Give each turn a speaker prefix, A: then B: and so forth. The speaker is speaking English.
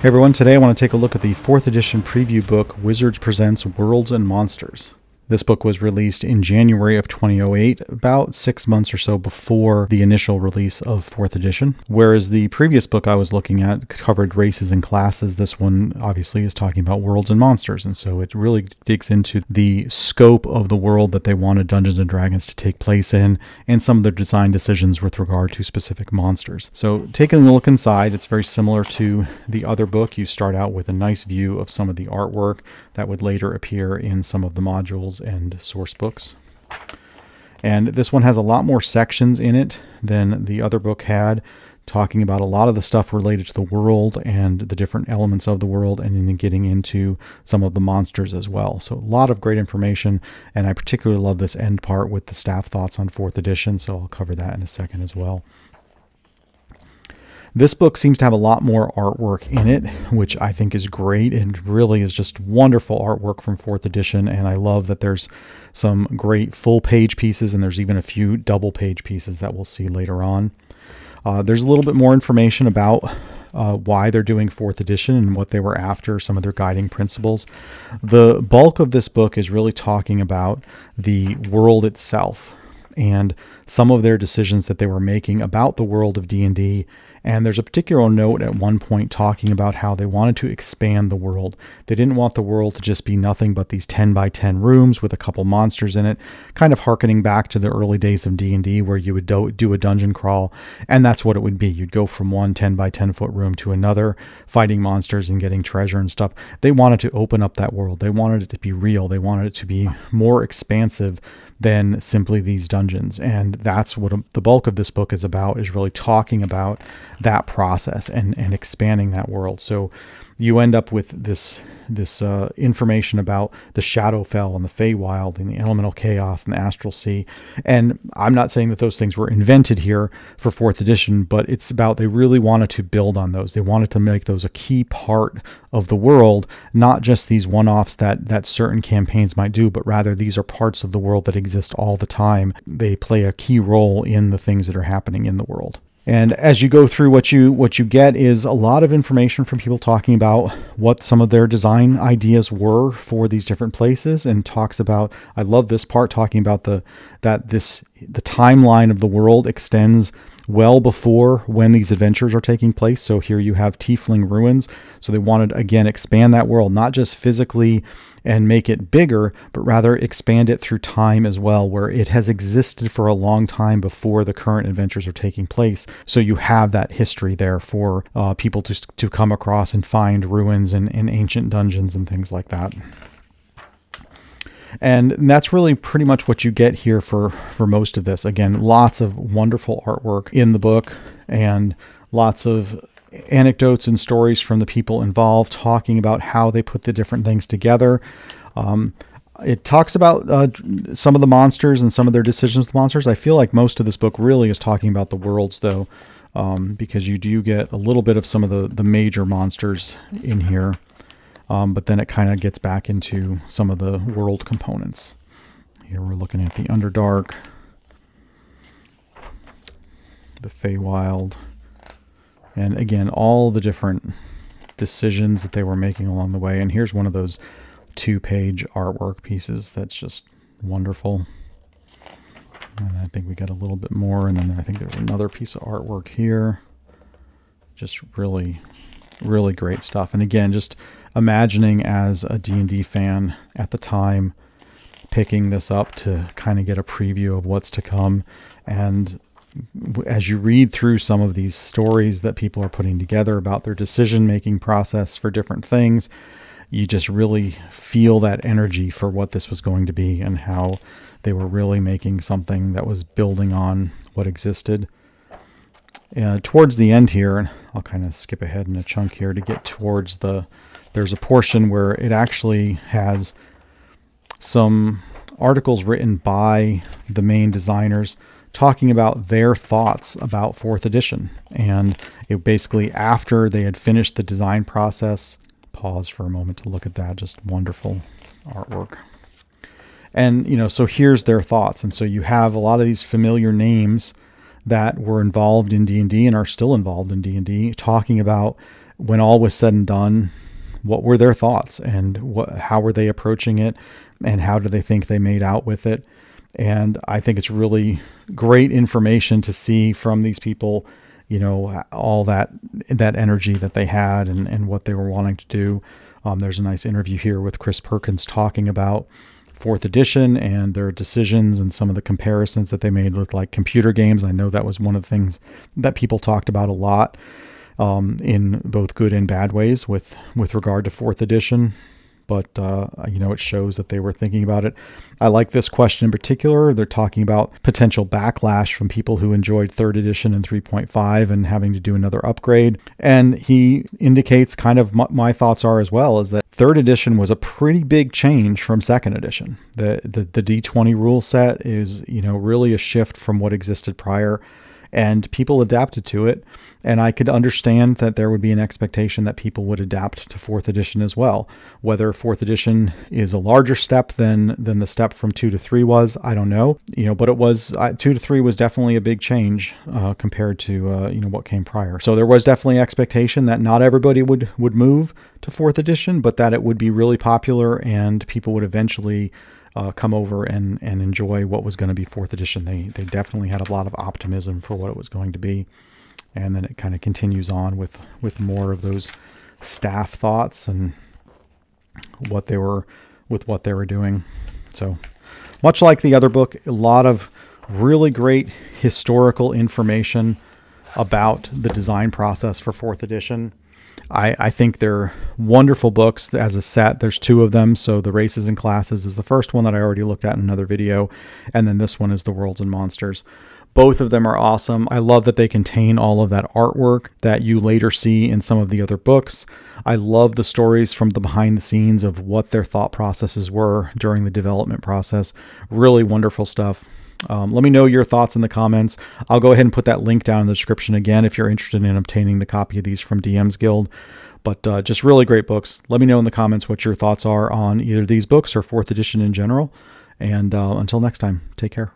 A: Hey everyone, today I want to take a look at the 4th edition preview book, Wizards Presents Worlds and Monsters. This book was released in January of 2008, about 6 months or so before the initial release of 4th edition. Whereas the previous book I was looking at covered races and classes, this one obviously is talking about worlds and monsters, and so it really digs into the scope of the world that they wanted Dungeons & Dragons to take place in, and some of their design decisions with regard to specific monsters. So taking a look inside, it's very similar to the other book. You start out with a nice view of some of the artwork that would later appear in some of the modules and source books. And this one has a lot more sections in it than the other book had, talking about a lot of the stuff related to the world and the different elements of the world, and then getting into some of the monsters as well. So a lot of great information, and I particularly love this end part with the staff thoughts on 4th edition, so I'll cover that in a second as well. This book seems to have a lot more artwork in it, which I think is great. It really is just wonderful artwork from 4th edition, and I love that there's some great full page pieces, and there's even a few double page pieces that we'll see later on. There's a little bit more information about why they're doing 4th edition and what they were after, some of their guiding principles. The bulk of this book is really talking about the world itself and some of their decisions that they were making about the world of D&D. And there's a particular note at one point talking about how they wanted to expand the world. They didn't want the world to just be nothing but these 10 by 10 rooms with a couple monsters in it, kind of hearkening back to the early days of D&D where you would do a dungeon crawl, and that's what it would be. You'd go from one 10 by 10 foot room to another, fighting monsters and getting treasure and stuff. They wanted to open up that world. They wanted it to be real. They wanted it to be more expansive than simply these dungeons. And that's what the bulk of this book is about, is really talking about that process and expanding that world. So you end up with this information about the Shadowfell and the Feywild and the Elemental Chaos and the Astral Sea. And I'm not saying that those things were invented here for 4th edition, but it's about they really wanted to build on those. They wanted to make those a key part of the world, not just these one-offs that certain campaigns might do, but rather these are parts of the world that exist all the time. They play a key role in the things that are happening in the world. And as you go through, what you get is a lot of information from people talking about what some of their design ideas were for these different places, and talks about, I love this part, talking about the timeline of the world extends well before when these adventures are taking place. So here you have Tiefling ruins. So they wanted, again, expand that world, not just physically and make it bigger, but rather expand it through time as well, where it has existed for a long time before the current adventures are taking place. So you have that history there for people to come across and find ruins and ancient dungeons and things like that. And that's really pretty much what you get here for most of this. Again, lots of wonderful artwork in the book, and lots of anecdotes and stories from the people involved talking about how they put the different things together. It talks about some of the monsters and some of their decisions with monsters. I feel like most of this book really is talking about the worlds, though, because you do get a little bit of some of the major monsters in here. But then it kind of gets back into some of the world components. Here we're looking at the Underdark, the Feywild, and again, all the different decisions that they were making along the way. And here's one of those 2-page artwork pieces that's just wonderful. And I think we got a little bit more, and then I think there's another piece of artwork here. Just really, really great stuff. And again, just imagining as a D&D fan at the time, picking this up to kind of get a preview of what's to come. And as you read through some of these stories that people are putting together about their decision-making process for different things, you just really feel that energy for what this was going to be and how they were really making something that was building on what existed. Towards the end here, and I'll kind of skip ahead in a chunk here to get towards there's a portion where it actually has some articles written by the main designers talking about their thoughts about 4th edition. And it basically, after they had finished the design process, pause for a moment to look at that, just wonderful artwork. And, so here's their thoughts. And so you have a lot of these familiar names that were involved in D&D and are still involved in D&D talking about when all was said and done, what were their thoughts, and how were they approaching it, and how do they think they made out with it? And I think it's really great information to see from these people, all that energy that they had and what they were wanting to do. There's a nice interview here with Chris Perkins talking about 4th edition and their decisions and some of the comparisons that they made with like computer games. I know that was one of the things that people talked about a lot, in both good and bad ways with regard to 4th edition. But, it shows that they were thinking about it. I like this question in particular. They're talking about potential backlash from people who enjoyed 3rd edition and 3.5 and having to do another upgrade. And he indicates kind of my thoughts are as well, is that 3rd edition was a pretty big change from 2nd edition. The D20 rule set is, really a shift from what existed prior, and people adapted to it. And I could understand that there would be an expectation that people would adapt to 4th edition as well. Whether 4th edition is a larger step than the step from 2 to 3 was, I don't know. But it was 2 to 3 was definitely a big change compared to what came prior. So there was definitely expectation that not everybody would move to 4th edition, but that it would be really popular and people would eventually come over and enjoy what was going to be 4th edition. They definitely had a lot of optimism for what it was going to be. And then it kind of continues on with more of those staff thoughts and what they were doing. So much like the other book, a lot of really great historical information about the design process for 4th edition. I think they're wonderful books as a set. There's 2 of them. So the Races and Classes is the first one that I already looked at in another video. And then this one is the Worlds and Monsters. Both of them are awesome. I love that they contain all of that artwork that you later see in some of the other books. I love the stories from the behind the scenes of what their thought processes were during the development process. Really wonderful stuff. Let me know your thoughts in the comments. I'll go ahead and put that link down in the description again if you're interested in obtaining the copy of these from DM's Guild. But just really great books. Let me know in the comments what your thoughts are on either these books or 4th edition in general. And until next time, take care.